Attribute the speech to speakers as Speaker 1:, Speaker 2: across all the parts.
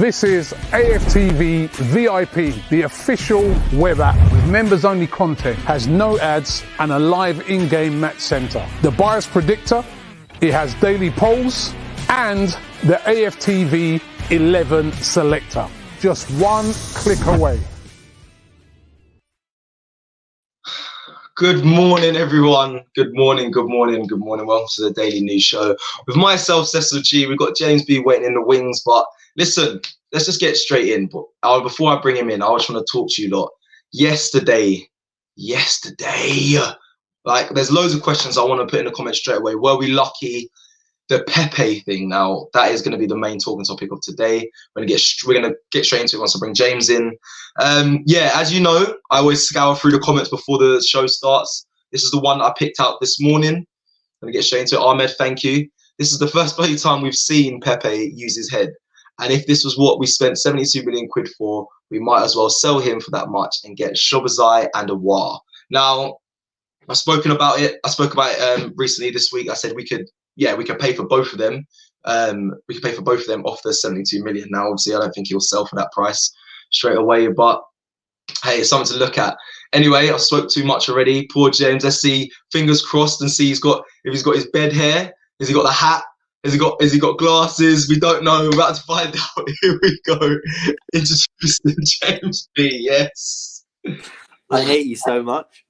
Speaker 1: This is AFTV VIP, the official web app with members-only content, has no ads and a live in-game match center. The bias predictor, it has daily polls and the AFTV 11 selector. Just one click away.
Speaker 2: Good morning, everyone. Good morning. Welcome to the Daily News Show with myself, Cecil G. We've got James B waiting in the wings, but listen, let's just get straight in. But before I bring him in, I just want to talk to you lot. Yesterday, like, there's loads of questions I want to put in the comments straight away. Were we lucky? The Pepe thing, now that is going to be the main talking topic of today. We're gonna get straight into it once I bring James in. Yeah, as you know, I always scour through the comments before the show starts. This is the one that I picked out this morning. I'm gonna get straight into it. Ahmed, thank you. This is the first bloody time we've seen Pepe use his head, and if this was what we spent 72 million quid for, we might as well sell him for that much and get Shobazai and a War. Now, I've spoken about it. I spoke about it recently this week. I said we could pay for both of them. We could pay for both of them off the 72 million. Now, obviously, I don't think he'll sell for that price straight away, but hey, it's something to look at. Anyway, I spoke too much already. Poor James. Let's see. Fingers crossed and see if he's got his bed hair. Has he got the hat? Has he got glasses? We don't know. We're about to find out. Here we go. Introducing James B. Yes.
Speaker 3: I hate you so much.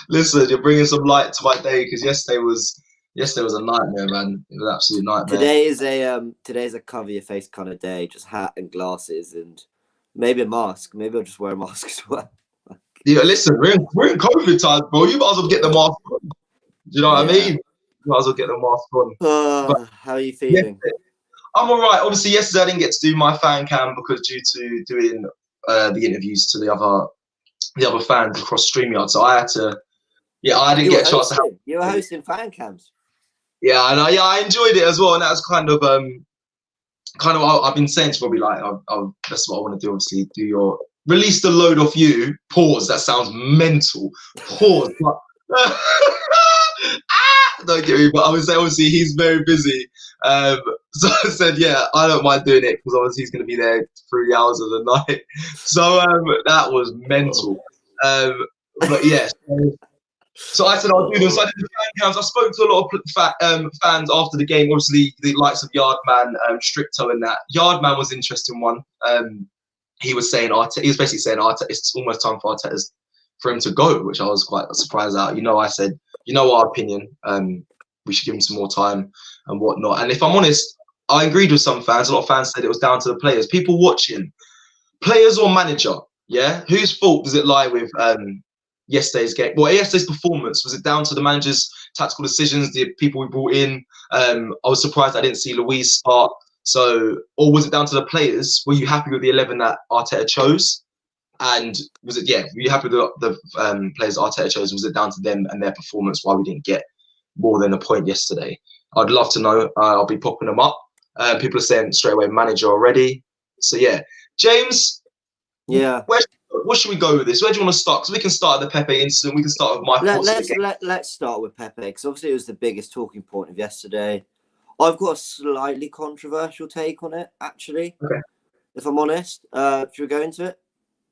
Speaker 2: Listen, you're bringing some light to my day because yesterday was a nightmare, man. It was an absolute nightmare.
Speaker 3: Today is a cover your face kind of day. Just hat and glasses and maybe a mask. Maybe I'll just wear a mask as well.
Speaker 2: Yeah, listen, we're in COVID times, bro. You might as well get the mask on. Do you know what I mean? You might as well get the mask on.
Speaker 3: How are you feeling?
Speaker 2: I'm all right. Obviously, yesterday I didn't get to do my fan cam because due to doing the interviews to the other fans across StreamYard, so I had to. Yeah, I didn't get a chance to have.
Speaker 3: You were hosting fan cams.
Speaker 2: Yeah, and I enjoyed it as well, and that was kind of I've been saying to Robbie, like, that's what I want to do. Obviously, release the load off you. Pause. That sounds mental. Pause. Don't get me, but I would say obviously he's very busy. So I said, yeah, I don't mind doing it because obviously he's going to be there 3 hours of the night. So that was mental. But yeah. So I said I'll do them. So I did the fan cams. I spoke to a lot of fans after the game. Obviously, the likes of Yardman, Stricto, and that. Yardman was an interesting one. He was saying Arteta. He was basically saying Arteta. It's almost time for him to go, which I was quite surprised at. I said, our opinion. We should give him some more time and whatnot. And if I'm honest, I agreed with some fans. A lot of fans said it was down to the players, people watching, players or manager. Yeah, whose fault does it lie with? Yesterday's game, yesterday's performance, was it down to the manager's tactical decisions, the people we brought in? I was surprised I didn't see Luis start. Or was it down to the players? Were you happy with the 11 that Arteta chose? And were you happy with the players Arteta chose? Was it down to them and their performance why we didn't get more than a point yesterday? I'd love to know. I'll be popping them up. People are saying straight away manager already. So yeah, James.
Speaker 3: Yeah.
Speaker 2: What should we go with this? Where do you want to start? Because we can start at the Pepe incident. We can start with my thoughts.
Speaker 3: Let's start with Pepe, because obviously it was the biggest talking point of yesterday. I've got a slightly controversial take on it, actually. Okay. If I'm honest. Should we go into it?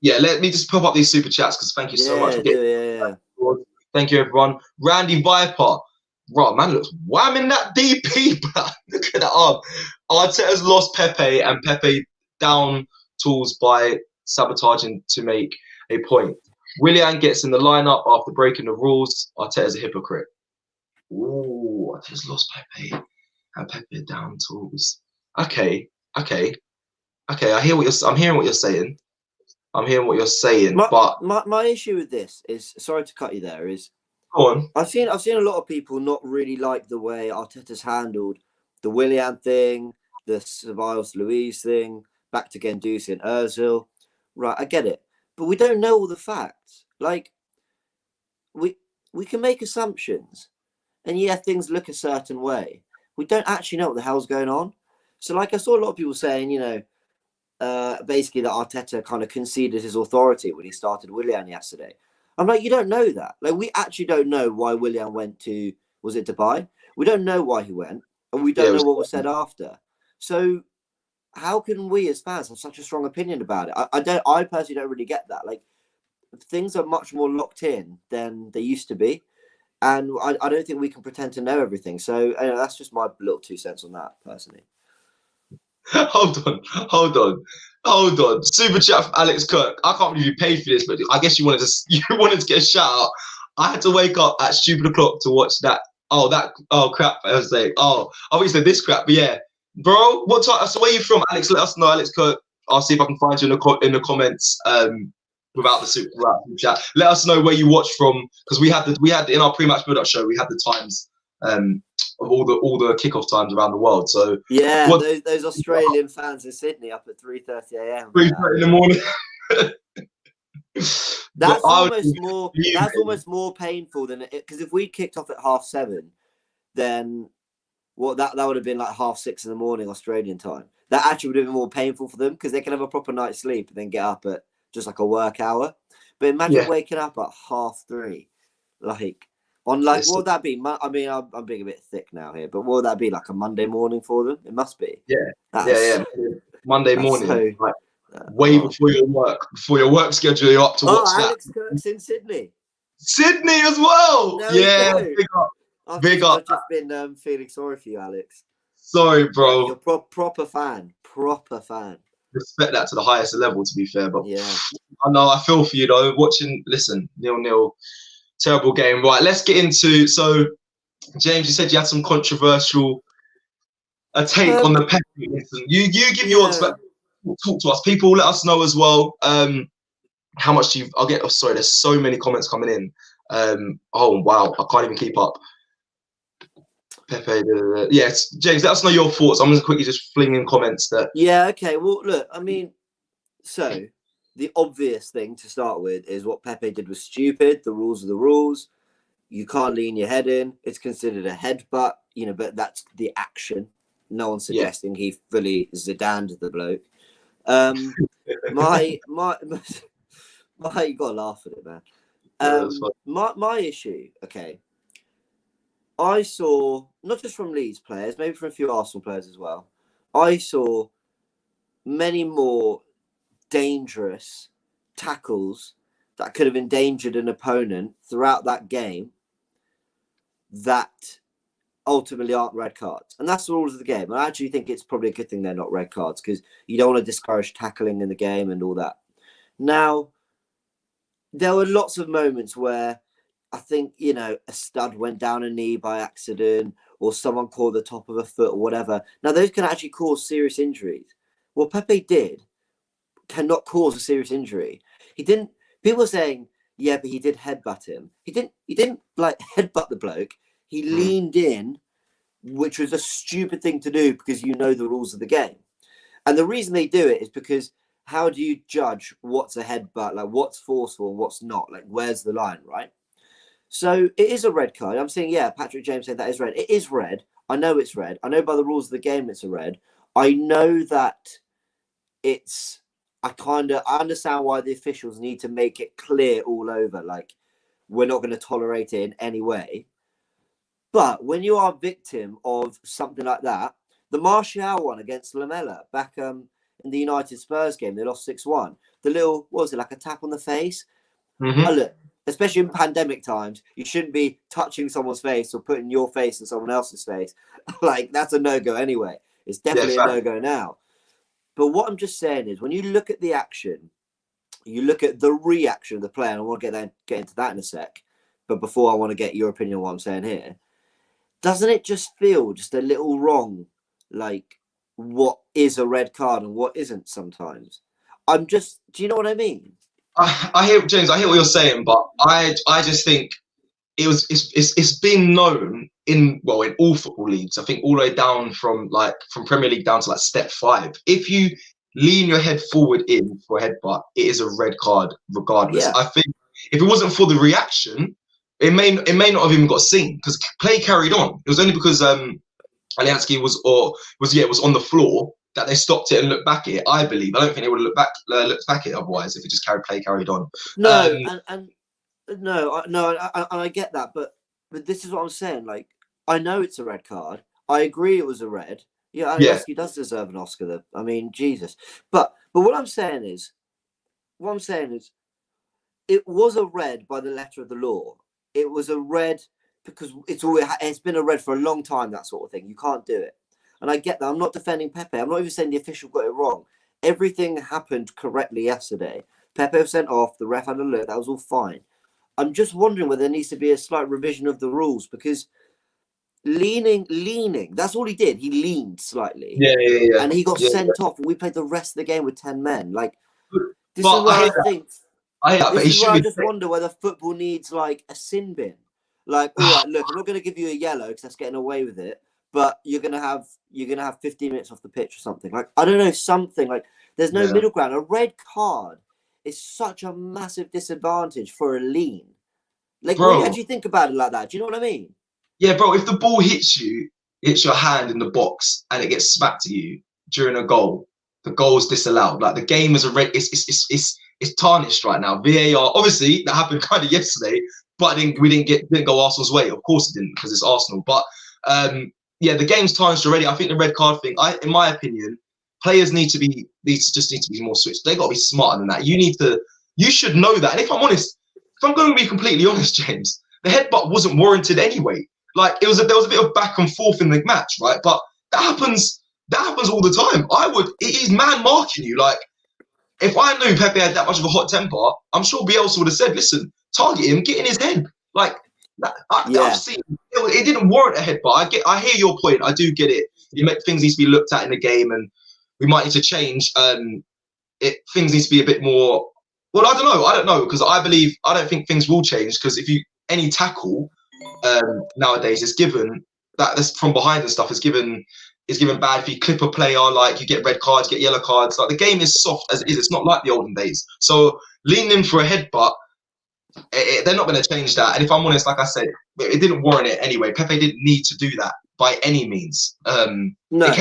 Speaker 2: Yeah, let me just pop up these super chats, because thank you so much. Thank you, everyone. Randy Viper. Right, man looks whamming that DP, bro. Look at that arm. Arteta's lost Pepe, and Pepe down tools by sabotaging to make a point. Willian gets in the lineup after breaking the rules. Arteta's a hypocrite. Ooh, Arteta's lost Pepe and Pepe down tools. Okay. I'm hearing what you're saying. But
Speaker 3: my issue with this is, sorry to cut you there, is
Speaker 2: go on.
Speaker 3: I've seen a lot of people not really like the way Arteta's handled the Willian thing, the Ceballos Luis thing, back to Guendouzi and Ozil. Right, I get it, but we don't know all the facts. Like, we can make assumptions, and things look a certain way. We don't actually know what the hell's going on. So, like, I saw a lot of people saying, basically that Arteta kind of conceded his authority when he started Willian yesterday. I'm like, you don't know that. Like, we actually don't know why Willian went to, was it Dubai? We don't know why he went, and we don't know what was said after. So how can we as fans have such a strong opinion about it? I personally don't really get that. Like, things are much more locked in than they used to be, and I don't think we can pretend to know everything. So that's just my little 2 cents on that, personally.
Speaker 2: Hold on. Super chat from Alex Kirk. I can't believe you paid for this, but I guess you wanted to get a shout out. I had to wake up at stupid o'clock to watch that. Oh crap! I was like, I thought you said this crap, but yeah, bro. What time? So where you from, Alex? Let us know, Alex Kirk. I'll see if I can find you in the comments. Without the super chat, let us know where you watch from, because we had in our pre-match build-up show, we had the times of all the kickoff times around the world. So
Speaker 3: yeah, those Australian fans in Sydney up at 3:30 a.m.
Speaker 2: 3:30 in the morning.
Speaker 3: That's almost more painful than it, because if we kicked off at 7:30, then that would have been like 6:30 in the morning Australian time. That actually would have been more painful for them, because they can have a proper night's sleep and then get up at just like a work hour. But imagine waking up at 3:30, like on what would that be? I mean, I'm being a bit thick now here, but what would that be, like a Monday morning for them? It must be.
Speaker 2: Yeah. Monday morning, like, way before your work schedule. You're up to watch that.
Speaker 3: Alex Kirk's in Sydney.
Speaker 2: Sydney as well. Big up.
Speaker 3: I've just been feeling sorry for you, Alex.
Speaker 2: Sorry, bro.
Speaker 3: You're proper fan.
Speaker 2: Respect that to the highest level, to be fair, but
Speaker 3: yeah,
Speaker 2: I know, I feel for you though. Listen, 0-0, terrible game. Right, let's get into. So, James, you said you had some controversial take on the Pepe incident. You give yours, but talk to us. People, let us know as well. How much I'll get. Oh, sorry, there's so many comments coming in. Oh wow, I can't even keep up. Pepe, yes, James, let us know your thoughts. I'm just quickly just flinging comments that.
Speaker 3: Yeah, okay. Well, look, I mean, so the obvious thing to start with is what Pepe did was stupid. The rules are the rules. You can't lean your head in. It's considered a headbutt, but that's the action. No one's suggesting he fully Zidaned the bloke. My you gotta laugh at it, man. My issue, okay. I saw, not just from Leeds players, maybe from a few Arsenal players as well, I saw many more dangerous tackles that could have endangered an opponent throughout that game that ultimately aren't red cards. And that's the rules of the game. I actually think it's probably a good thing they're not red cards, because you don't want to discourage tackling in the game and all that. Now, there were lots of moments where I think, a stud went down a knee by accident, or someone caught the top of a foot or whatever. Now, those can actually cause serious injuries. What Pepe did cannot cause a serious injury. He didn't. People are saying, yeah, but he did headbutt him. He didn't like headbutt the bloke. He leaned in, which was a stupid thing to do, because you know the rules of the game. And the reason they do it is because how do you judge what's a headbutt? Like, what's forceful and what's not? Like, where's the line, right? So it is a red card. I'm saying, yeah, Patrick James said that is red. It is red. I know it's red. I know by the rules of the game it's a red. I know that I understand why the officials need to make it clear all over, like, we're not going to tolerate it in any way. But when you are a victim of something like that, the Martial one against Lamela back in the United Spurs game, they lost 6-1. The little, what was it, like a tap on the face? Oh, look, especially in pandemic times, you shouldn't be touching someone's face or putting your face in someone else's face. Like, that's a no-go anyway. It's definitely a no-go now. But what I'm just saying is, when you look at the action, you look at the reaction of the player, and I want to get into that in a sec. But before, I want to get your opinion on what I'm saying here. Doesn't it just feel just a little wrong, like what is a red card and what isn't sometimes? Do you know what I mean?
Speaker 2: I hear, James, I hear what you're saying, but I just think it's been known in all football leagues. I think all the way down from Premier League down to like step 5. If you lean your head forward in for a headbutt, it is a red card regardless. Yeah. I think if it wasn't for the reaction, it may not have even got seen, because play carried on. It was only because Allianski was on the floor that they stopped it and looked back at it. I believe. I don't think they would have looked back at it otherwise if it just carried on.
Speaker 3: No, I get that, but this is what I'm saying. Like, I know it's a red card. I agree it was a red, Yeah,
Speaker 2: Yeah,
Speaker 3: Alioski does deserve an Oscar. Though. I mean, Jesus. But what I'm saying is, it was a red by the letter of the law. It was a red because it's been a red for a long time. That sort of thing. You can't do it, and I get that. I'm not defending Pepe. I'm not even saying the official got it wrong. Everything happened correctly yesterday. Pepe was sent off. The ref had a look. That was all fine. I'm just wondering whether there needs to be a slight revision of the rules because leaning. That's all he did. He leaned slightly,
Speaker 2: yeah.
Speaker 3: and he got
Speaker 2: Yeah.
Speaker 3: sent off. And we played the rest of the game with 10 men. Like this
Speaker 2: But
Speaker 3: is where
Speaker 2: I
Speaker 3: I
Speaker 2: hate that.
Speaker 3: think.
Speaker 2: I hate that. But
Speaker 3: This
Speaker 2: he
Speaker 3: is where
Speaker 2: should
Speaker 3: I
Speaker 2: be.
Speaker 3: just wonder whether football needs like a sin bin. Like, all right, look, I'm not going to give you a yellow because that's getting away with it, but you're gonna have 15 minutes off the pitch or something. Like, I don't know, something like there's no
Speaker 2: Yeah.
Speaker 3: middle ground. A red card is such a massive disadvantage for a lean. Like, when you
Speaker 2: Bro.
Speaker 3: actually think about it like that, do you know what I mean?
Speaker 2: Yeah, bro. If the ball hits your hand in the box, and it gets smacked to you during a goal, the goal is disallowed. Like the game is it's tarnished right now. VAR, obviously, that happened kind of yesterday, but we didn't go Arsenal's way. Of course, it didn't because it's Arsenal. But yeah, the game's tarnished already. I think the red card thing. In my opinion, players need to be more switched. They got to be smarter than that. You should know that. And if I'm honest, if I'm going to be completely honest, James, the headbutt wasn't warranted anyway. Like there was a bit of back and forth in the match, right? But that happens all the time. He's man marking you. Like if I knew Pepe had that much of a hot temper, I'm sure Bielsa would have said, "Listen, target him, get in his head." Like I've seen it didn't warrant a headbutt. I hear your point. I do get it. Things need to be looked at in the game, and we might need to change. Things need to be a bit more. Well, I don't know because I don't think things will change because any tackle nowadays is given that's from behind and stuff is given bad. If you clip a player, like you get red cards, get yellow cards. Like the game is soft as it is. It's not like the olden days. So leaning in for a headbutt, they're not going to change that. And if I'm honest, like I said, it didn't warrant it anyway. Pepe didn't need to do that by any means.
Speaker 3: No.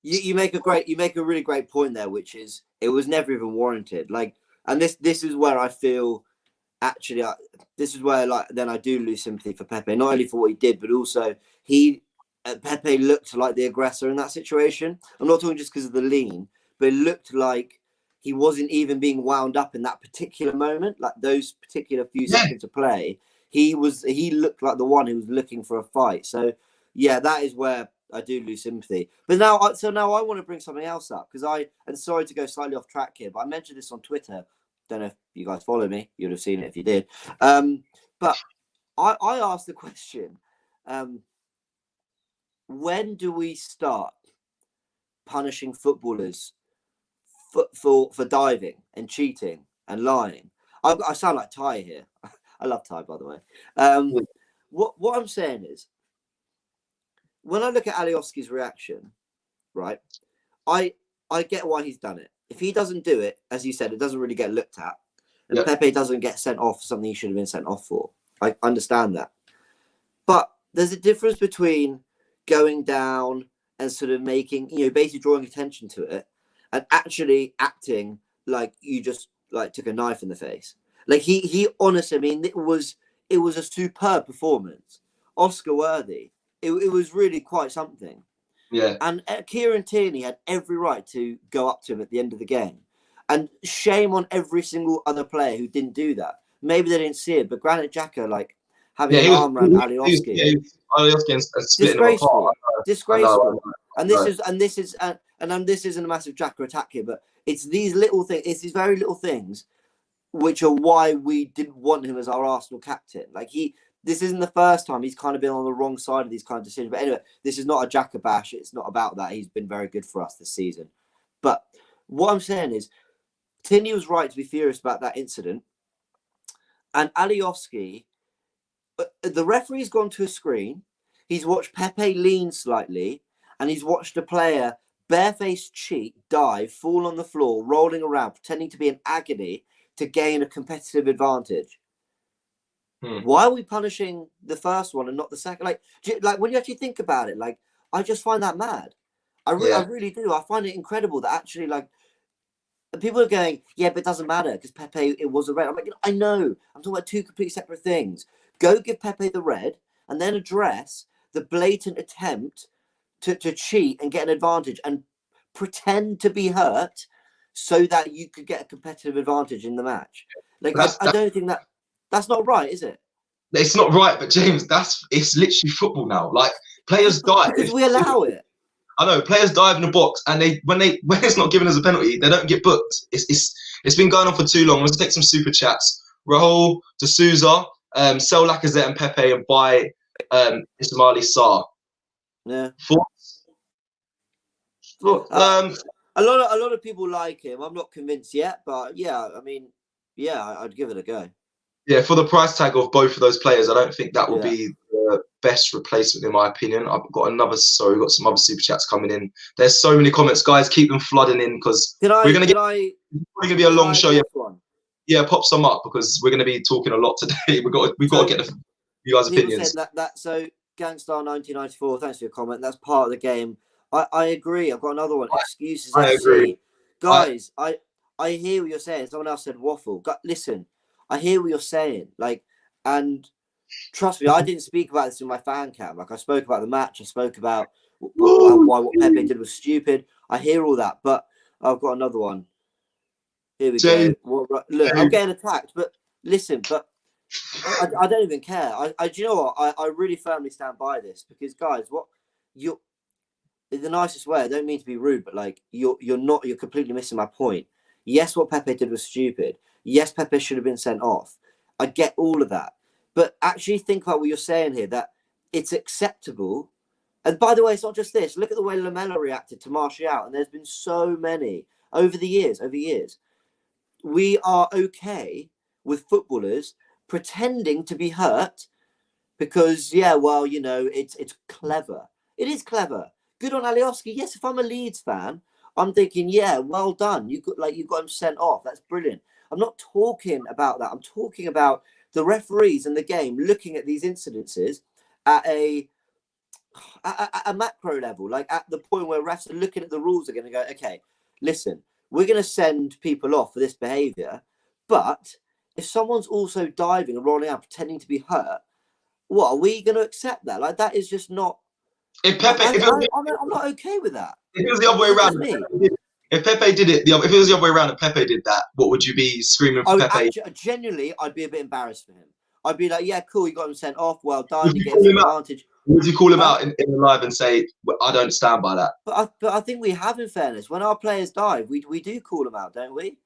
Speaker 3: You make a really great point there, which is it was never even warranted. Like, and this is where I feel. Actually, this is where then I do lose sympathy for Pepe, not only for what he did, but also Pepe looked like the aggressor in that situation. I'm not talking just because of the lean, but it looked like he wasn't even being wound up in that particular moment, like those particular few seconds of play. He looked like the one who was looking for a fight. So yeah, that is where I do lose sympathy. But now I want to bring something else up and sorry to go slightly off track here, but I mentioned this on Twitter. Don't know if you guys follow me. You'd have seen it if you did. But I asked the question, when do we start punishing footballers for diving and cheating and lying? I sound like Ty here. I love Ty, by the way. What I'm saying is, when I look at Alioski's reaction, right, I get why he's done it. If he doesn't do it, as you said, it doesn't really get looked at. And Pepe doesn't get sent off for something he should have been sent off for. I understand that. But there's a difference between going down and sort of making, basically drawing attention to it and actually acting like you just took a knife in the face. Like he honestly, I mean, it was a superb performance. Oscar worthy. It was really quite something.
Speaker 2: Yeah.
Speaker 3: And Kieran Tierney had every right to go up to him at the end of the game. And shame on every single other player who didn't do that. Maybe they didn't see it, but Granit Xhaka, having an arm around Alioski.
Speaker 2: Alioski splitting him apart.
Speaker 3: Disgraceful. And this isn't a massive Xhaka attack here, but it's these little things, it's these very little things which are why we didn't want him as our Arsenal captain. This isn't the first time he's kind of been on the wrong side of these kind of decisions. But anyway, this is not a Xhaka bash. It's not about that. He's been very good for us this season. But what I'm saying is, Tierney was right to be furious about that incident. And Alioski, the referee's gone to a screen. He's watched Pepe lean slightly. And he's watched a player barefaced cheat, dive, fall on the floor, rolling around, pretending to be in agony to gain a competitive advantage. Why are we punishing the first one and not the second? Like when you actually think about it, I just find that mad. I really do. I find it incredible that actually, people are going, yeah, but it doesn't matter because Pepe, it was a red. I'm like, I know. I'm talking about two completely separate things. Go give Pepe the red and then address the blatant attempt to cheat and get an advantage and pretend to be hurt so that you could get a competitive advantage in the match. Like, I don't think that's not right, is it?
Speaker 2: It's not right, but James, it's literally football now. Like, players dive
Speaker 3: because we allow it.
Speaker 2: I know players dive in the box, and when it's not given as a penalty, they don't get booked. It's been going on for too long. Let's take some super chats. Rahul, D'Souza, sell Lacazette and Pepe and buy Ismaili Sarr.
Speaker 3: Yeah.
Speaker 2: A
Speaker 3: lot of people like him. I'm not convinced yet, but yeah, I mean, yeah, I'd give it a go.
Speaker 2: Yeah, for the price tag of both of those players, I don't think that will be the best replacement, in my opinion. I've got some other super chats coming in. There's so many comments, guys. Keep them flooding in because we're gonna be a long show. Yeah, pop some up because we're gonna be talking a lot today. We've got to get you guys' opinions.
Speaker 3: So Gangstar 1994, thanks for your comment. That's part of the game. I agree. I've got another one. Excuses.
Speaker 2: I agree,
Speaker 3: guys. I hear what you're saying. Someone else said waffle. Listen. I hear what you're saying, like, and trust me, I didn't speak about this in my fan cam. Like, I spoke about the match, I spoke about why what Pepe did was stupid. I hear all that, but I've got another one. Here we go. Look, I'm getting attacked, but listen, but I don't even care. Do you know what? I really firmly stand by this because, guys, in the nicest way, I don't mean to be rude, but like, you're completely missing my point. Yes, what Pepe did was stupid. Yes, Pepe should have been sent off. I get all of that. But actually think about what you're saying here, that it's acceptable. And by the way, it's not just this. Look at the way Lamela reacted to Martial, and there's been so many over the years. We are okay with footballers pretending to be hurt because, yeah, well, you know, it's clever. It is clever. Good on Alioski. Yes, if I'm a Leeds fan, I'm thinking, yeah, well done. You got him sent off. That's brilliant. I'm not talking about that. I'm talking about the referees and the game looking at these incidences at a macro level, like at the point where refs are looking at the rules are going to go, okay, listen, we're going to send people off for this behaviour, but if someone's also diving and rolling out pretending to be hurt, what are we going to accept that? Like, that is just not.
Speaker 2: If Pepe,
Speaker 3: I'm not okay with that.
Speaker 2: If it was the other way around, if Pepe did it, if it was the other way around and Pepe did that, what would you be screaming for Pepe?
Speaker 3: Genuinely, I'd be a bit embarrassed for him. I'd be like, yeah, cool, you got him sent off, well done, you get an advantage.
Speaker 2: Would you call him out in the live and say, I don't stand by that?
Speaker 3: But I think we have, in fairness, when our players dive, we do call them out, don't we?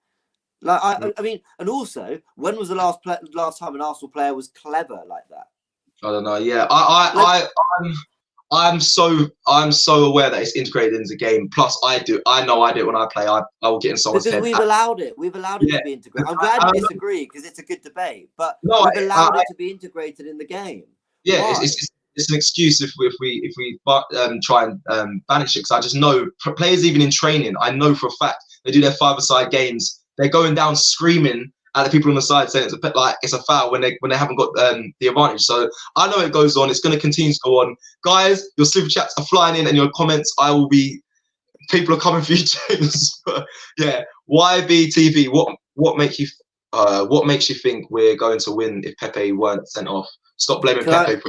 Speaker 3: Like, I mean, and also, when was the last time an Arsenal player was clever like that?
Speaker 2: I don't know. Yeah, I'm so aware that it's integrated into the game. Plus, I know I do it when I play. I will get in someone's head.
Speaker 3: We've allowed it. We've allowed it to be integrated. I'm glad you disagree because it's a good debate. But we've allowed it to be integrated in the game.
Speaker 2: Yeah, it's an excuse if we try and banish it. Because I just know players, even in training, I know for a fact they do their five-a-side games. They're going down screaming at the people on the side saying it's a foul when they haven't got the advantage. So I know it goes on. It's going to continue to go on. Guys, your super chats are flying in and your comments, people are coming for you, James. Yeah, YBTV, what makes you think we're going to win if Pepe weren't sent off? Stop blaming Pepe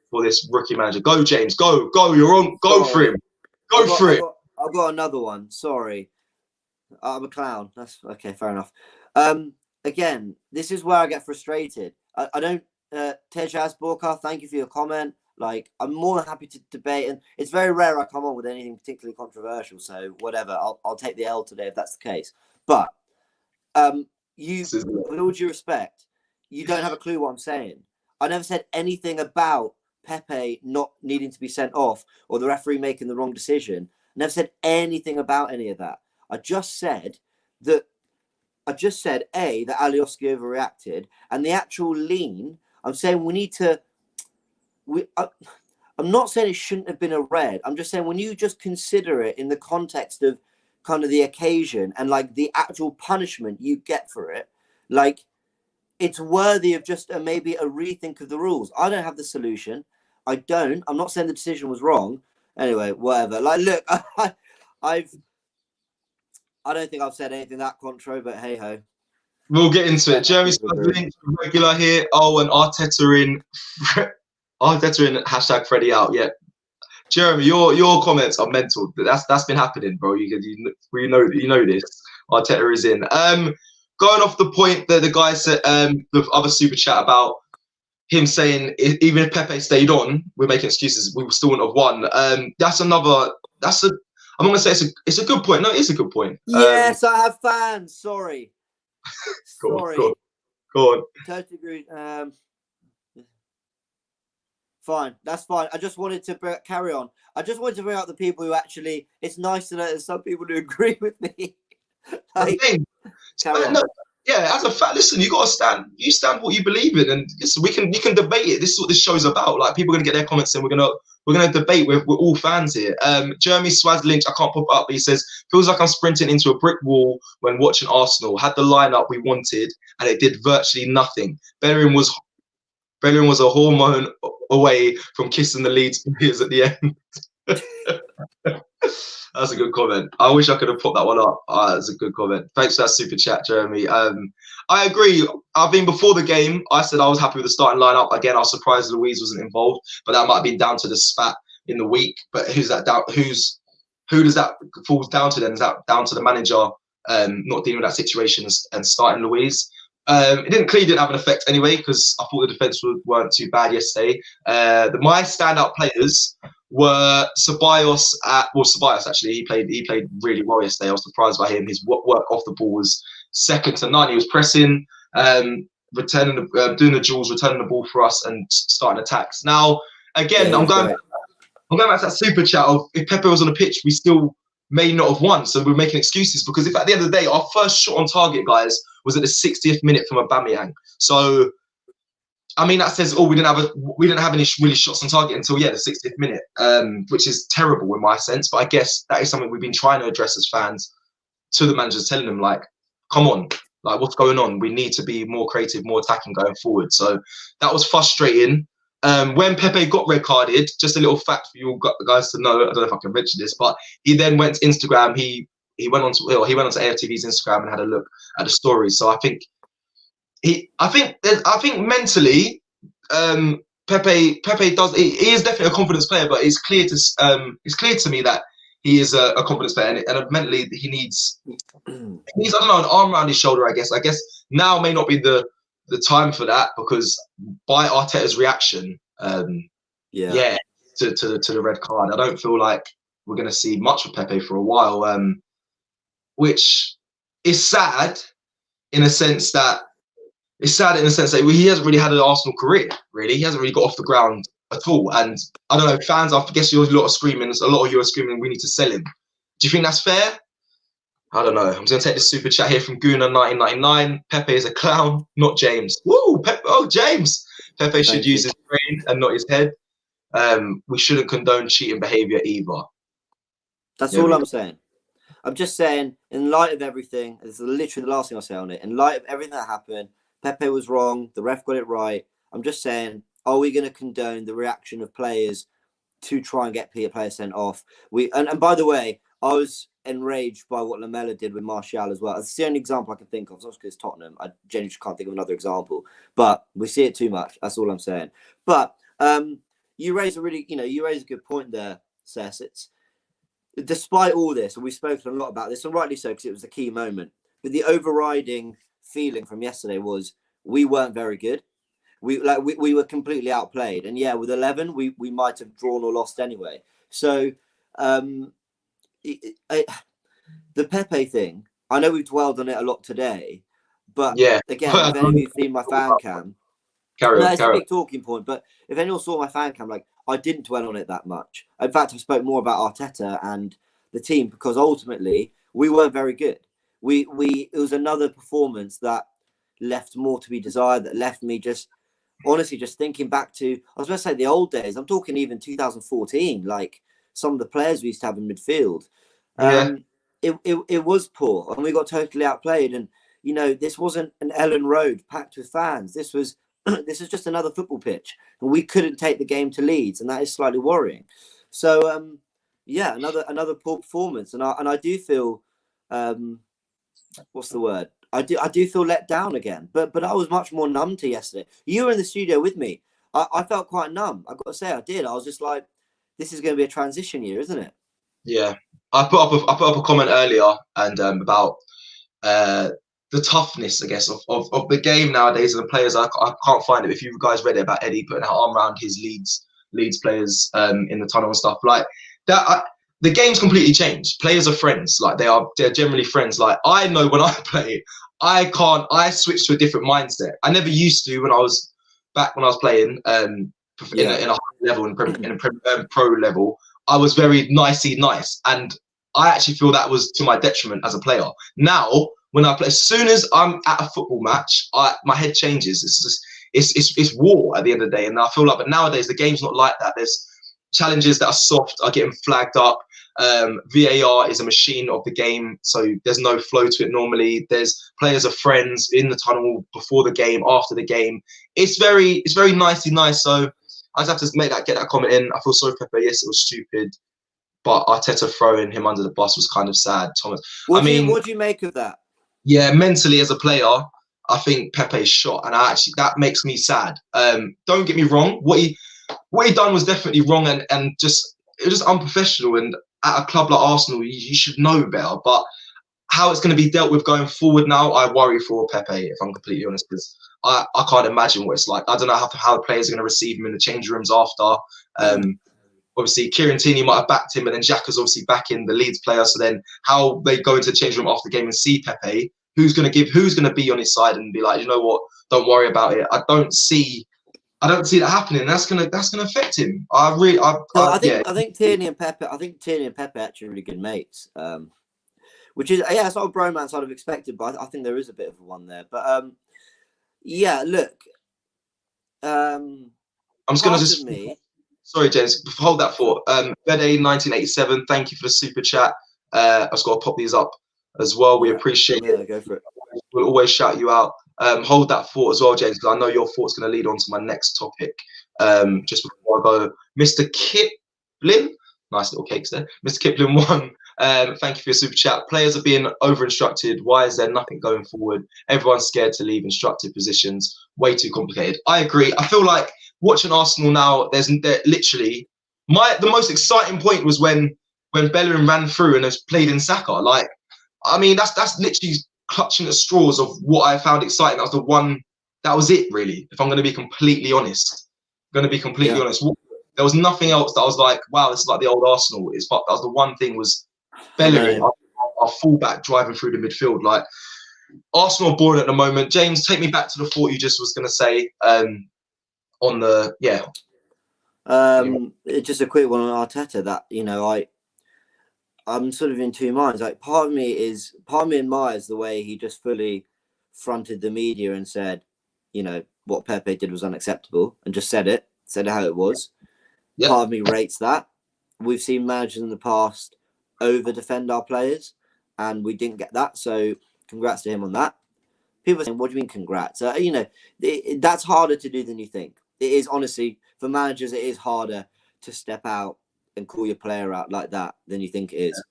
Speaker 2: for this rookie manager. Go, James, go, you're on, go for him.
Speaker 3: I've got another one, sorry. I'm a clown. That's okay, fair enough. Again, this is where I get frustrated. I don't, Tejas Borkar, thank you for your comment. Like, I'm more than happy to debate, and it's very rare I come on with anything particularly controversial. So whatever, I'll take the L today if that's the case. But with all due respect, you don't have a clue what I'm saying. I never said anything about Pepe not needing to be sent off or the referee making the wrong decision. I never said anything about any of that. I just said that that Alioski overreacted, and the actual lean. I'm saying we need to. I'm not saying it shouldn't have been a red. I'm just saying when you just consider it in the context of kind of the occasion and like the actual punishment you get for it, like it's worthy of just maybe a rethink of the rules. I don't have the solution. I'm not saying the decision was wrong. Anyway, whatever. Like, look, I don't think I've said anything that contro, but hey ho.
Speaker 2: We'll get into it. Jeremy regular here. Oh, and Arteta in hashtag Freddie out. Yeah, Jeremy, your comments are mental. That's been happening, bro. We know this. Arteta is in. Going off the point that the guy said, the other super chat about him saying even if Pepe stayed on, we're making excuses. We still wouldn't have won. That's another. I'm not gonna say it's a good point. No, it is a good point.
Speaker 3: Yes, I have fans. Sorry. Sorry.
Speaker 2: Go on.
Speaker 3: Totally agree. Fine, that's fine. I just wanted to carry on. I just wanted to bring out the people who actually. It's nice to know there's some people who agree with me. Like, carry on.
Speaker 2: Yeah, as a fact, listen, you gotta stand. You stand what you believe in, and listen, you can debate it. This is what this show's about. Like, people are gonna get their comments, and we're gonna debate. We're all fans here. Jeremy Swazlink, I can't pop it up, but he says feels like I'm sprinting into a brick wall when watching Arsenal. Had the lineup we wanted, and it did virtually nothing. Bellerin was a hormone away from kissing the Leeds players at the end. That's a good comment. I wish I could have put that one up. That's a good comment. Thanks for that super chat, Jeremy. I agree. I mean, before the game, I said I was happy with the starting lineup. Again, I was surprised Louise wasn't involved, but that might have been down to the spat in the week. But who does that falls down to then? Is that down to the manager not dealing with that situation and starting Louise? It didn't have an effect anyway, because I thought the defence weren't too bad yesterday. My standout players were Ceballos. Ceballos actually, he played really well yesterday. I was surprised by him. His work off the ball was second to none. He was pressing, doing the duels, returning the ball for us, and starting attacks. Now, again, I'm going back to that super chat of if Pepe was on the pitch, we still may not have won. So we're making excuses, because if at the end of the day, our first shot on target, guys, was at the 60th minute from Aubameyang. So, I mean, that says, we didn't have any really shots on target until the 60th minute, which is terrible in my sense. But I guess that is something we've been trying to address as fans to the managers, telling them, like, come on, like, what's going on? We need to be more creative, more attacking going forward. So that was frustrating. When Pepe got red carded, just a little fact for you guys to know. I don't know if I can mention this, but he then went to Instagram. He went onto AFTV's Instagram and had a look at the stories. So I think mentally, Pepe does. He is definitely a confidence player, but it's clear to me that he is a confidence player, and mentally he needs I don't know, an arm around his shoulder. I guess now may not be the time for that, because by Arteta's reaction, to the red card, I don't feel like we're going to see much of Pepe for a while, which is sad in a sense that he hasn't really had an Arsenal career. Really, he hasn't really got off the ground at all. And I don't know, fans, I guess a lot of you are screaming, we need to sell him. Do you think that's fair? I don't know. I'm just going to take this super chat here from Guna1999. Pepe is a clown, not James. Woo! James! Pepe should use his brain and not his head. We shouldn't condone cheating behaviour either.
Speaker 3: That's all I'm saying. I'm just saying, in light of everything, this is literally the last thing I'll say on it, in light of everything that happened, Pepe was wrong, the ref got it right. I'm just saying, are we going to condone the reaction of players to try and get players sent off? And by the way, I was enraged by what Lamela did with Martial as well. It's the only example I can think of. It's not because it's Tottenham. I genuinely just can't think of another example. But we see it too much. That's all I'm saying. But you raise a good point there, Cess. It's despite all this, and we've spoken a lot about this, and rightly so, because it was the key moment. But the overriding feeling from yesterday was we weren't very good. We were completely outplayed. And with 11, we might have drawn or lost anyway. So the Pepe thing, I know we've dwelled on it a lot today, but again, if any of you've seen my fan cam, it's a big talking point, but if anyone saw my fan cam, like, I didn't dwell on it that much. In fact, I spoke more about Arteta and the team, because ultimately we weren't very good. It was another performance that left more to be desired, that left me just thinking back to, I was going to say the old days. I'm talking even 2014, like some of the players we used to have in midfield. It was poor, and we got totally outplayed. And this wasn't an Ellen Road packed with fans. This was just another football pitch, and we couldn't take the game to Leeds, and that is slightly worrying. So another poor performance, and I do feel what's the word? I do feel let down again. But I was much more numb to yesterday. You were in the studio with me. I felt quite numb. I've got to say, I did. I was just like, this is going to be a transition year, isn't it?
Speaker 2: Yeah, I put up a comment earlier and about the toughness, I guess, of the game nowadays and the players. I can't find it. If you guys read it about Eddie putting her arm around his Leeds players in the tunnel and stuff like that. The game's completely changed. Players are friends. Like they're generally friends. Like I know when I play, I switch to a different mindset. I never used to when I was playing in a high level in a pro level. I was very nicey nice, and I actually feel that was to my detriment as a player. Now, when I play, as soon as I'm at a football match, my head changes. It's war at the end of the day, and I feel like, but nowadays the game's not like that. There's challenges that are soft are getting flagged up. VAR is a machine of the game, so there's no flow to it normally. There's players are friends in the tunnel before the game, after the game. It's very nicey nice. So I just have to get that comment in. I feel sorry for Pepe. Yes, it was stupid, but Arteta throwing him under the bus was kind of sad. Thomas, what
Speaker 3: do you make of that?
Speaker 2: Yeah, mentally as a player, I think Pepe's shot, and that makes me sad. Don't get me wrong. What he done was definitely wrong, and it was just unprofessional. And at a club like Arsenal, you should know better. But how it's going to be dealt with going forward now, I worry for Pepe, if I'm completely honest, because I can't imagine what it's like. I don't know how the players are going to receive him in the change rooms after. Obviously, Kieran Tierney might have backed him, but then Xhaka's obviously backing the Leeds player. So then how they go into the change room after the game and see Pepe, who's going to be on his side and be like, you know what, don't worry about it. I don't see that happening. That's gonna affect him. I
Speaker 3: think Tierney and Pepe. I think Tierney and Pepe are actually really good mates. Which is it's not a bromance I'd have expected, but I think there is a bit of one there. But look.
Speaker 2: I'm just gonna sorry, James. Hold that thought. Bede 1987. Thank you for the super chat. I've just got to pop these up as well. We appreciate it.
Speaker 3: Go for it.
Speaker 2: We'll always shout you out. Hold that thought as well, James, because I know your thought's going to lead on to my next topic. Just before I go, Mr. Kiplin, nice little cakes there. Mr. Kiplin 1, thank you for your super chat. Players are being over-instructed. Why is there nothing going forward? Everyone's scared to leave instructed positions. Way too complicated. I agree. I feel like watching Arsenal now, there's literally the most exciting point was when Bellerin ran through and has played in Saka. Like, I mean, that's literally clutching at straws of what I found exciting. That was it, really. If I'm going to be completely honest, honest. There was nothing else that I was like, wow, this is like the old Arsenal. That was the one thing was Bellerin, our fullback driving through the midfield. Like, Arsenal are bored at the moment. James, take me back to the thought you just was going to say
Speaker 3: just a quick one on Arteta that, I'm sort of in two minds. Like, part of me admires the way he just fully fronted the media and said, what Pepe did was unacceptable, and just said it how it was. Yep. Part of me rates that. We've seen managers in the past over defend our players, and we didn't get that. So congrats to him on that. People are saying, what do you mean congrats? That's harder to do than you think. It is, honestly, for managers, it is harder to step out and call your player out like that than you think it is.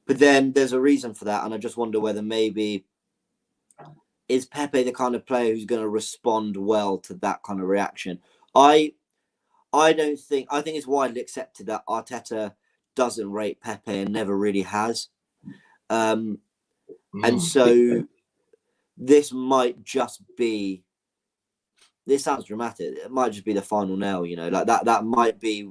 Speaker 3: But then there's a reason for that, and I just wonder whether maybe is Pepe the kind of player who's going to respond well to that kind of reaction. I think it's widely accepted that Arteta doesn't rate Pepe and never really has. And so this might just be, this sounds dramatic, it might just be the final nail, like that might be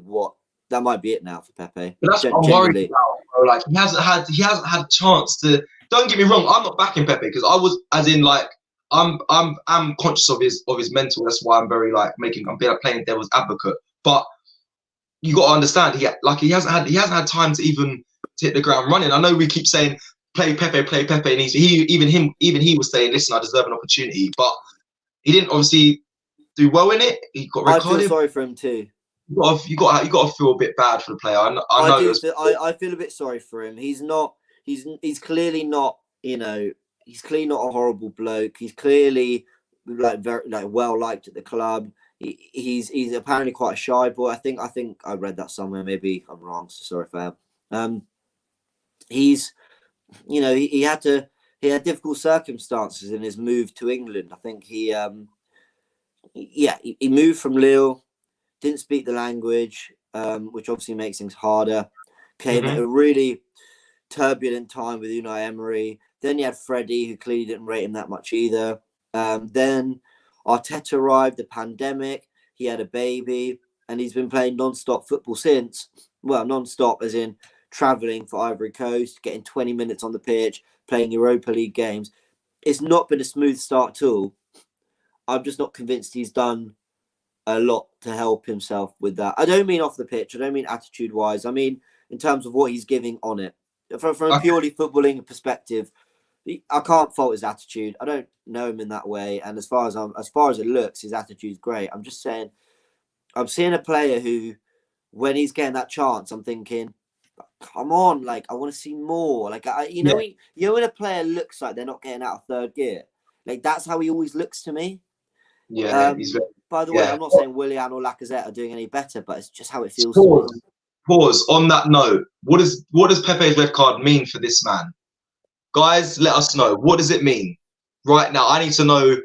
Speaker 3: it now for Pepe.
Speaker 2: But that's what I'm worried about, bro. Like, he hasn't had a chance to. Don't get me wrong, I'm not backing Pepe because I was, as in, like, I'm conscious of his mental. That's why I'm very I'm playing devil's advocate. But you got to understand, he hasn't had time to even hit the ground running. I know we keep saying play Pepe, and he was saying, listen, I deserve an opportunity, but he didn't obviously do well in it. He got recorded.
Speaker 3: I feel sorry for him too.
Speaker 2: You got to feel a bit bad for the player.
Speaker 3: I feel a bit sorry for him. He's clearly not, he's clearly not a horrible bloke. He's clearly very well liked at the club. He's apparently quite a shy boy. I think I read that somewhere. Maybe I'm wrong. So sorry if I am. He's, he had difficult circumstances in his move to England. I think he moved from Lille, didn't speak the language, which obviously makes things harder. Came at a really turbulent time with Unai Emery. Then you had Freddie, who clearly didn't rate him that much either. Then Arteta arrived, the pandemic. He had a baby, and he's been playing non-stop football since. Well, non-stop as in travelling for Ivory Coast, getting 20 minutes on the pitch, playing Europa League games. It's not been a smooth start at all. I'm just not convinced he's done a lot to help himself with that. I don't mean off the pitch. I don't mean attitude-wise. I mean in terms of what he's giving on it. From a purely footballing perspective, I can't fault his attitude. I don't know him in that way. And as far as it looks, his attitude's great. I'm just saying, I'm seeing a player who, when he's getting that chance, I'm thinking, come on, like, I want to see more. Like, when a player looks like they're not getting out of third gear, like, that's how he always looks to me.
Speaker 2: Yeah.
Speaker 3: By the way, I'm not saying Willian or Lacazette are doing any better, but it's just how it feels
Speaker 2: Pause.
Speaker 3: to me.
Speaker 2: Pause. On that note, what does Pepe's red card mean for this man? Guys, let us know. What does it mean? Right now, I need to know.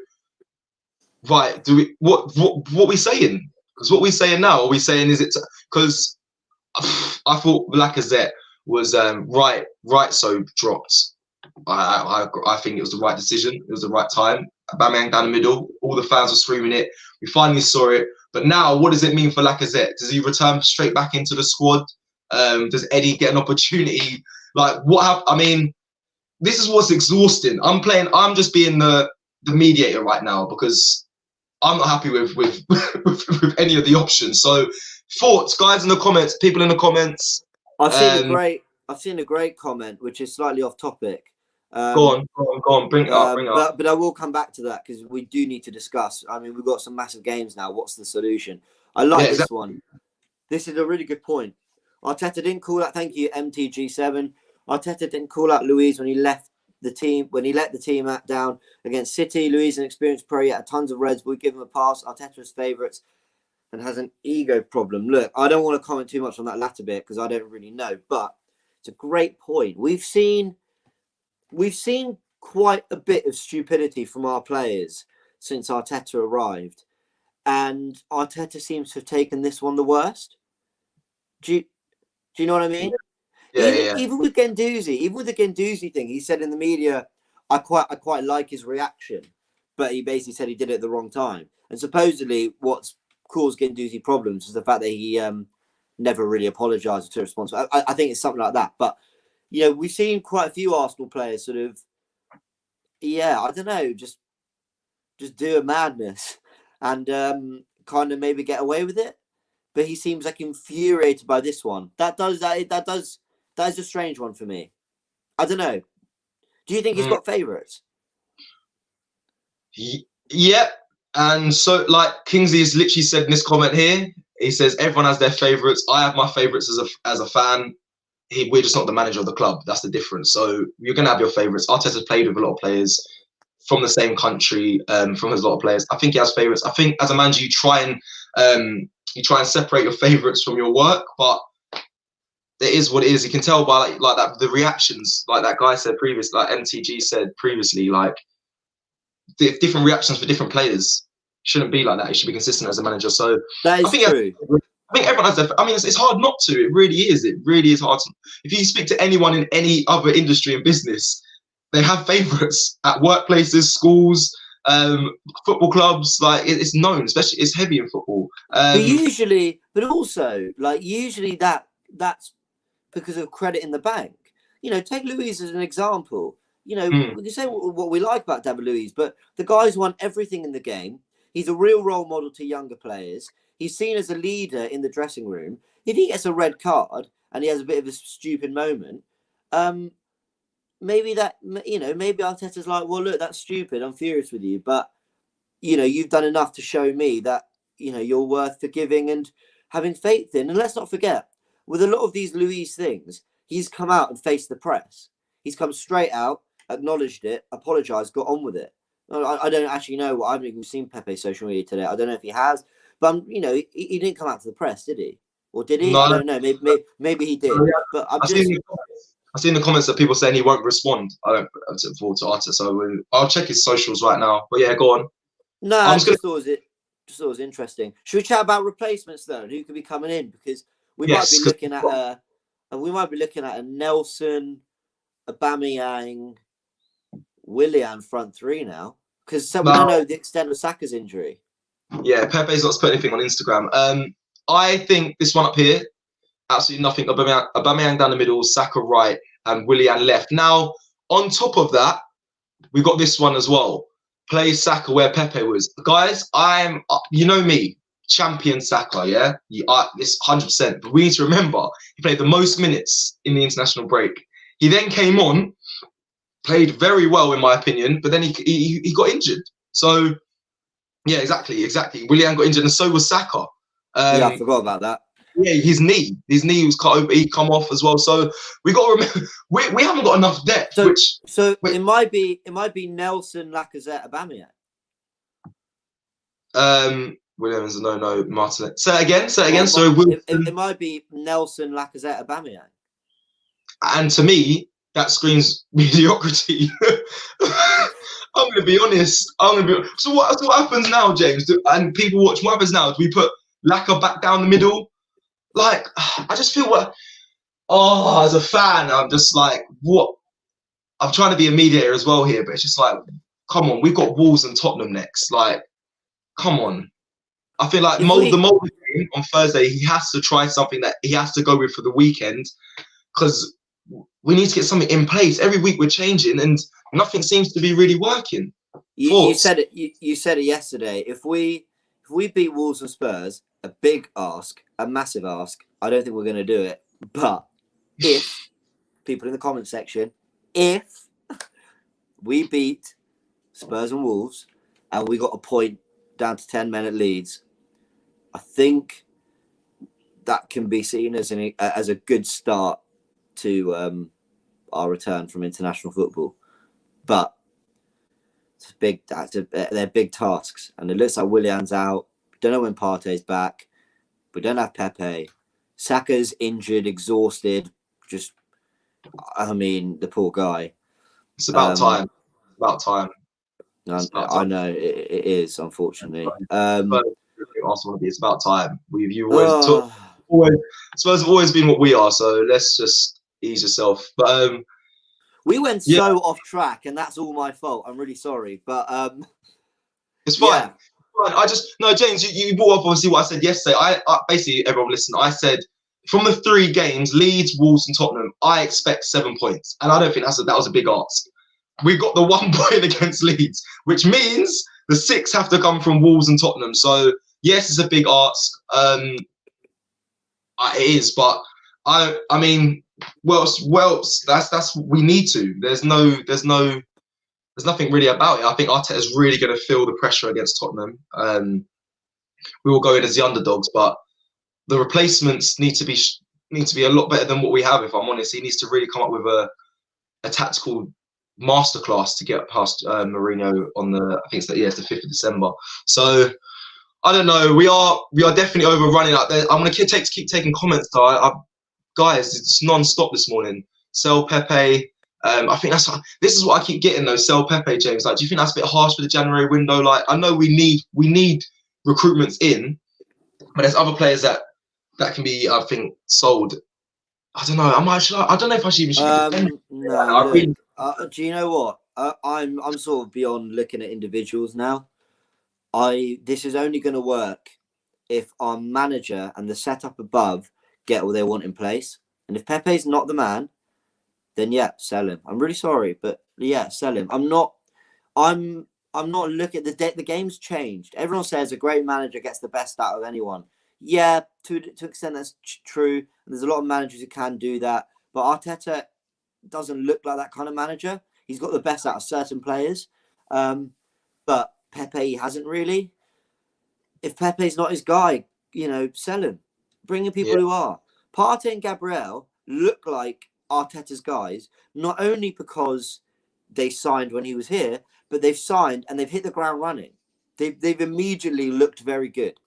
Speaker 2: Right, what we saying? Because what we saying now, are we saying is it? Because I thought Lacazette was right, so dropped. I think it was the right decision. It was the right time. Aubameyang down the middle. All the fans were screaming it. We finally saw it. But now, what does it mean for Lacazette? Does he return straight back into the squad? Does Eddie get an opportunity? Like, what? I mean, this is what's exhausting. I'm just being the mediator right now because I'm not happy with with any of the options. So, thoughts, guys, in the comments, people in the comments.
Speaker 3: I've seen a great comment, which is slightly off topic.
Speaker 2: Go on, bring it up.
Speaker 3: But I will come back to that because we do need to discuss. I mean, we've got some massive games now. What's the solution? I like this one. This is a really good point. Arteta didn't call out. Thank you, MTG7. Arteta didn't call out Luis when he left the team. When he let the team down against City, Luis, an experienced pro, he had tons of reds. We give him a pass. Arteta's favourites and has an ego problem. Look, I don't want to comment too much on that latter bit because I don't really know, but it's a great point. We've seen quite a bit of stupidity from our players since Arteta arrived, and Arteta seems to have taken this one the worst. Do you know what I mean?
Speaker 2: Yeah.
Speaker 3: Even with the Guendouzi thing, he said in the media, I quite like his reaction, but he basically said he did it at the wrong time. And supposedly, what's caused Guendouzi problems is the fact that he never really apologised to response. I think it's something like that, but. You know, we've seen quite a few Arsenal players sort of, I don't know, just do a madness and kind of maybe get away with it. But he seems like infuriated by this one. That is a strange one for me. I don't know. Do you think he's got favourites?
Speaker 2: Yep. And so, like Kingsley has literally said in this comment here, he says everyone has their favourites. I have my favourites as a fan. We're just not the manager of the club. That's the difference. So you're going to have your favourites. Arteta's played with a lot of players from the same country, from a lot of players. I think he has favourites. I think as a manager, you try and separate your favourites from your work, but it is what it is. You can tell by like that the reactions, like that guy said previously, like MTG said previously, like different reactions for different players. Shouldn't be like that. It should be consistent as a manager. So
Speaker 3: that is true.
Speaker 2: I think everyone has their. I mean, it's hard not to. It really is. It really is hard to. If you speak to anyone in any other industry and business, they have favourites at workplaces, schools, football clubs. Like it's known, especially it's heavy in football.
Speaker 3: But usually that's because of credit in the bank. You know, take Luis as an example. You know, we can say what we like about David Luiz, but the guy's won everything in the game. He's a real role model to younger players. He's seen as a leader in the dressing room. If he gets a red card and he has a bit of a stupid moment, maybe Arteta's like, well, look, that's stupid. I'm furious with you. But, you know, you've done enough to show me that, you know, you're worth forgiving and having faith in. And let's not forget, with a lot of these Luis things, he's come out and faced the press. He's come straight out, acknowledged it, apologised, got on with it. I don't actually know. I haven't even seen Pepe's social media today. I don't know if he has. But, you know, he didn't come out to the press, did he? Or did he? No. I don't know. Maybe he did. But I've
Speaker 2: seen the comments that people saying he won't respond. I don't look forward to Arteta. So I'll check his socials right now. But yeah, go on.
Speaker 3: No, I just thought it was interesting. Should we chat about replacements, though? Who could be coming in? Because We
Speaker 2: Yes,
Speaker 3: might be looking at a Nelson, Aubameyang, Willian front three now, because we don't know the extent of Saka's injury.
Speaker 2: Yeah, Pepe's not put anything on Instagram. I think this one up here, absolutely nothing. Aubameyang down the middle, Saka right, and Willian left. Now, on top of that, we got this one as well. Play Saka where Pepe was. Guys, you know me, champion Saka, yeah? It's 100%. But we need to remember, he played the most minutes in the international break. He then came on, played very well, in my opinion, but then he got injured. So, yeah, exactly. Willian got injured, and so was Saka.
Speaker 3: Yeah, I forgot about that.
Speaker 2: Yeah, his knee was cut over. He come off as well. So we got to remember we haven't got enough depth.
Speaker 3: It might be Nelson, Lacazette, Aubameyang.
Speaker 2: Williams, no, Martin. Say it again.
Speaker 3: It might be Nelson, Lacazette, Aubameyang.
Speaker 2: And to me, that screams mediocrity. I'm going to be honest. So what happens now, James? And people watch. What happens now? Do we put Laka back down the middle? Like, I just feel as a fan, I'm just like, what? I'm trying to be a mediator as well here, but it's just like, come on, we've got Wolves and Tottenham next. Like, come on. I feel like the Molde game on Thursday, he has to try something that he has to go with for the weekend, because we need to get something in place. Every week we're changing, and nothing seems to be really working.
Speaker 3: You said it. You said it yesterday. If we beat Wolves and Spurs, a big ask, a massive ask. I don't think we're going to do it. But if people in the comment section, if we beat Spurs and Wolves and we got a point down to 10 men at Leeds, I think that can be seen as a good start to our return from international football. But it's big. They're big tasks, and it looks like Willian's out. Don't know when Partey's back. We don't have Pepe. Saka's injured, exhausted. The poor guy.
Speaker 2: It's about time.
Speaker 3: I know it is, unfortunately.
Speaker 2: It's about time. Spurs have always been what we are. So let's just ease yourself. But
Speaker 3: we went so off track, and that's all my fault. I'm really sorry, but
Speaker 2: it's fine. Yeah. No, James, you brought up obviously what I said yesterday. I basically, everyone listen. I said from the 3 games, Leeds, Wolves, and Tottenham, I expect 7 points, and I don't think that was a big ask. We got the 1 point against Leeds, which means the 6 have to come from Wolves and Tottenham. So yes, it's a big ask. It is, but I mean, well, that's we need to. There's nothing really about it. I think Arteta's really going to feel the pressure against Tottenham. We will go in as the underdogs, but the replacements need to be a lot better than what we have. If I'm honest, he needs to really come up with a tactical masterclass to get past Mourinho on the. I think it's the 5th of December. So I don't know. We are definitely overrunning out there. I'm going to keep taking comments though. Guys, it's non-stop this morning. Sell Pepe. I think this is what I keep getting though. Sell Pepe, James. Like, do you think that's a bit harsh for the January window? Like, I know we need recruitments in, but there's other players that can be, I think, sold. I don't know. I don't know if I should even.
Speaker 3: Do you know what? I'm sort of beyond looking at individuals now. This is only going to work if our manager and the setup above get all they want in place. And if Pepe's not the man, then yeah, sell him. I'm really sorry, but yeah, sell him. I'm not looking. The game's changed. Everyone says a great manager gets the best out of anyone. Yeah, to an extent that's true. There's a lot of managers who can do that, but Arteta doesn't look like that kind of manager. He's got the best out of certain players, but Pepe hasn't really. If Pepe's not his guy, sell him. Bring in people who are. Partey and Gabriel look like Arteta's guys, not only because they signed when he was here, but they've signed and they've hit the ground running. They've immediately looked very good.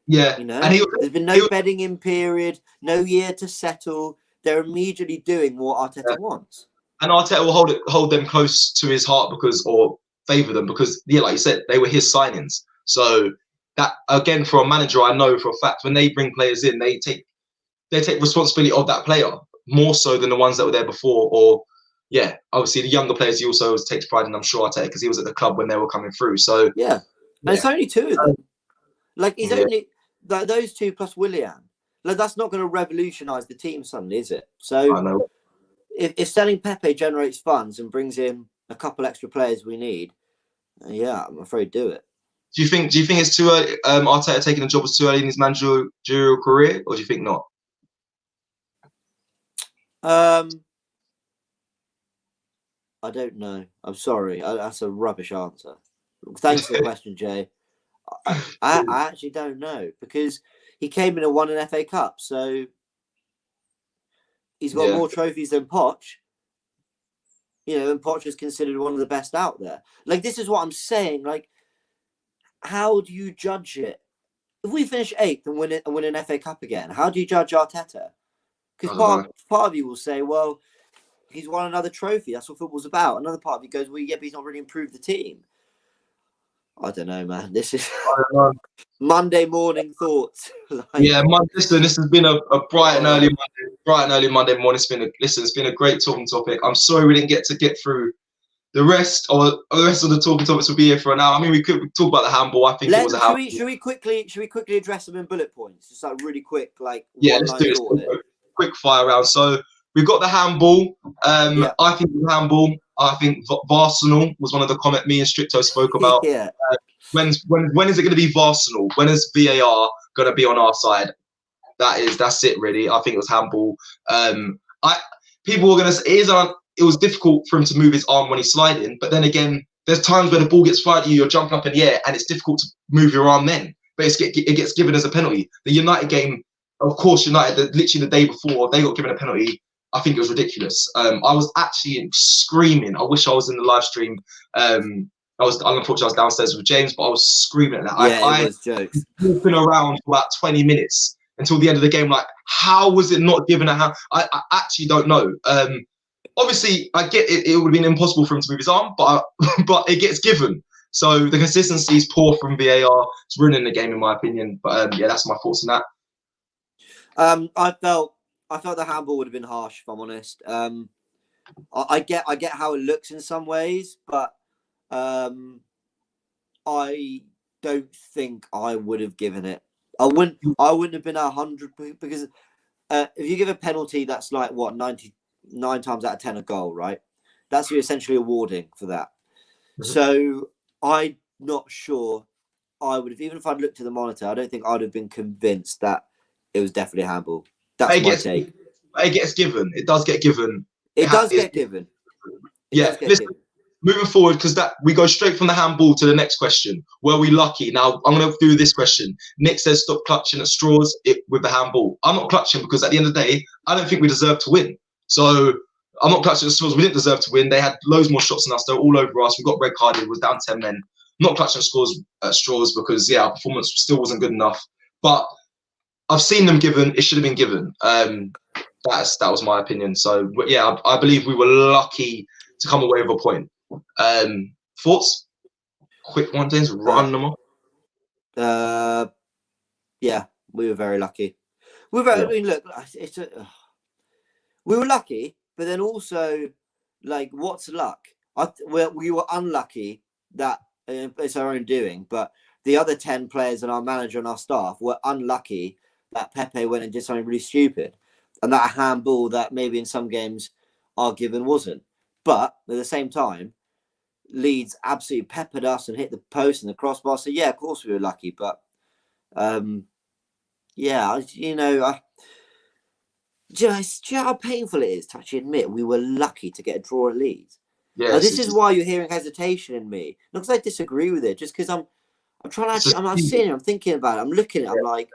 Speaker 2: Yeah,
Speaker 3: and there's been no bedding in period, no year to settle. They're immediately doing what Arteta wants.
Speaker 2: And Arteta will hold them close to his heart or favour them because, like you said, they were his signings. So that, again, for a manager, I know for a fact when they bring players in, they take they take responsibility of that player more so than the ones that were there before. Or yeah, obviously the younger players he also takes pride in. I'm sure Arteta, because he was at the club when they were coming through. So
Speaker 3: yeah, and it's only two of them. Like he's
Speaker 2: Yeah.
Speaker 3: only those two plus Willian. Like that's not going to revolutionise the team suddenly, is it?
Speaker 2: I
Speaker 3: So
Speaker 2: know.
Speaker 3: if selling Pepe generates funds and brings in a couple extra players we need, yeah, I'm afraid do it.
Speaker 2: Do you think it's too early? Arteta taking the job was too early in his managerial career, or do you think not?
Speaker 3: I don't know. I'm sorry. That's a rubbish answer. Thanks for the question, Jay. I actually don't know, because he came in and won an FA Cup, so he's got more trophies than Poch. You know, and Poch is considered one of the best out there. Like, this is what I'm saying. Like, how do you judge it? If we finish 8th and win an FA Cup again, how do you judge Arteta? Because part of you will say, well, he's won another trophy. That's what football's about. Another part of you goes, well, yeah, but he's not really improved the team. I don't know, man. This is Monday morning thoughts.
Speaker 2: Listen, this has been a bright and early Monday morning. It's been a great talking topic. I'm sorry we didn't get through the rest of the talking topics. Will be here for an hour. I mean, we could talk about the handball. I think it was a handball.
Speaker 3: Should we quickly address them in bullet points? Just like really quick, like
Speaker 2: let's do this. Quick fire round. So we've got the handball. I think the handball. I think Arsenal was one of the comments me and Stricto spoke about. When is it going to be Arsenal? When is VAR going to be on our side? That's it really. I think it was handball. People were going to say it was difficult for him to move his arm when he's sliding, but then again, there's times where the ball gets fired at you, you're jumping up in the air, and it's difficult to move your arm then. But it gets given as a penalty. The United game, of course, United literally the day before they got given a penalty. I think it was ridiculous. I was actually screaming. I wish I was in the live stream. Unfortunately, I was downstairs with James, but I was screaming at that.
Speaker 3: It was jokes.
Speaker 2: I've been around for about 20 minutes until the end of the game. Like, how was it not given a hand? I actually don't know. Obviously, I get it. It would have been impossible for him to move his arm, but it gets given. So the consistency is poor from VAR. It's ruining the game, in my opinion. But that's my thoughts on that.
Speaker 3: I felt the handball would have been harsh, if I'm honest. I get how it looks in some ways, but I don't think I would have given it. I wouldn't have been 100, because if you give a penalty that's like 99 times out of 10 a goal, right? That's you essentially awarding for that. Mm-hmm. So I'm not sure I would have, even if I'd looked at the monitor, I don't think I'd have been convinced that it was definitely a handball. That's my take.
Speaker 2: It gets given. It does get given.
Speaker 3: It does get given.
Speaker 2: Listen, moving forward, because we go straight from the handball to the next question. Were we lucky? Now, I'm going to do this question. Nick says stop clutching at straws with the handball. I'm not clutching because at the end of the day, I don't think we deserve to win. So I'm not clutching at straws. We didn't deserve to win. They had loads more shots than us. They're all over us. We got red carded. It was down 10 men. Not clutching at straws because, our performance still wasn't good enough. But I've seen them given. It should have been given. That was my opinion. So, I believe we were lucky to come away with a point. Thoughts? Quick one, James. Run them off.
Speaker 3: We were very lucky. I mean, look, we were lucky, but then also, like, what's luck? We were unlucky that it's our own doing, but the other 10 players and our manager and our staff were unlucky that Pepe went and did something really stupid, and that a handball that maybe in some games our given wasn't. But at the same time, Leeds absolutely peppered us and hit the post and the crossbar. So of course we were lucky. But do you know how painful it is to actually admit we were lucky to get a draw at Leeds? Yeah, this is why you're hearing hesitation in me. Not because I disagree with it, just because I'm trying to. I'm sitting, I'm thinking about it. I'm looking at it. I'm like,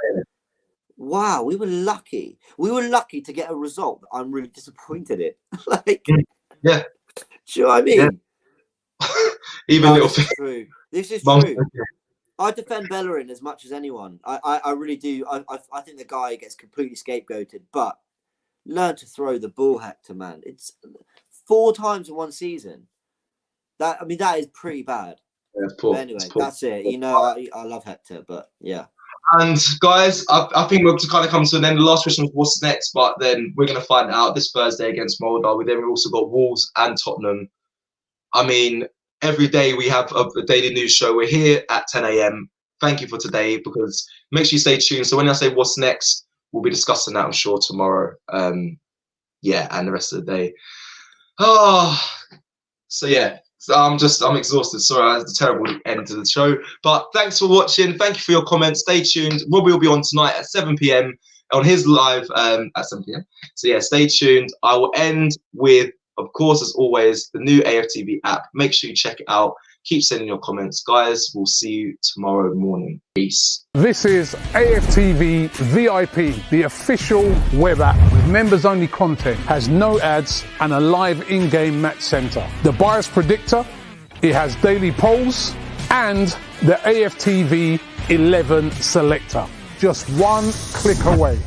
Speaker 3: wow, we were lucky. We were lucky to get a result that I'm really disappointed in.
Speaker 2: Yeah.
Speaker 3: Do you know what I mean?
Speaker 2: Yeah.
Speaker 3: This is true. I defend Bellerin as much as anyone. I really do. I think the guy gets completely scapegoated, but learn to throw the ball, Hector, man. It's 4 times in one season. That is pretty bad.
Speaker 2: Yeah, it's poor.
Speaker 3: But anyway, that's it. You know, I love Hector, but yeah.
Speaker 2: And guys, I think we're to kind of come to an end. The last question was what's next, but then we're going to find out this Thursday against Moldar. We've also got Wolves and Tottenham. I mean, every day we have a daily news show. We're here at 10 a.m. Thank you for today, because make sure you stay tuned. So when I say what's next, we'll be discussing that, I'm sure, tomorrow. Yeah, and the rest of the day. Oh, so yeah. So I'm exhausted. Sorry, that's a terrible end to the show. But thanks for watching. Thank you for your comments. Stay tuned. Robbie will be on tonight at 7 p.m. on his live at 7 p.m. So yeah, stay tuned. I will end with, of course, as always, the new AFTV app. Make sure you check it out. Keep sending your comments. Guys, we'll see you tomorrow morning. Peace.
Speaker 1: This is AFTV VIP, the official web app with members-only content, has no ads and a live in-game match center. The bias predictor, it has daily polls, and the AFTV 11 selector. Just one click away.